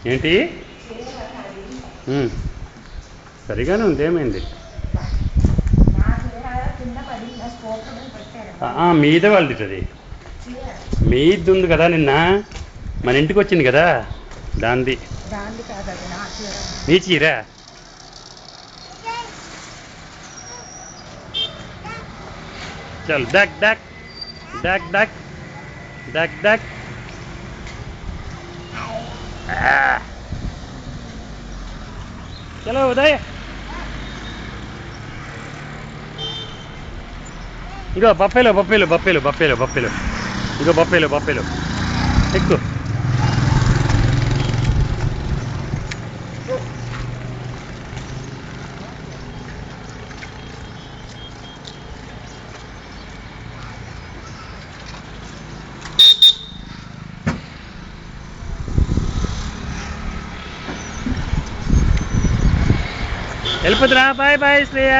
ఏంటి? సరిగానే ఉంది, ఏమైంది? మీద వాళ్ళది అది మీది ఉంది కదా, నిన్న మన ఇంటికి వచ్చింది కదా, దాంది. నీ చీర చల్ డక్ డక్ డక్ డక్ డక్ డక్. చలో ఉదయ్, ఇగో బప్పేలు బప్పేలు బప్పేలు బప్పేలు బప్పేలు, ఇగో బప్పేలు బప్పేలు, ఎక్కు. వెళ్ళిపోతున్నా, బాయ్ బాయ్ శ్రేయ.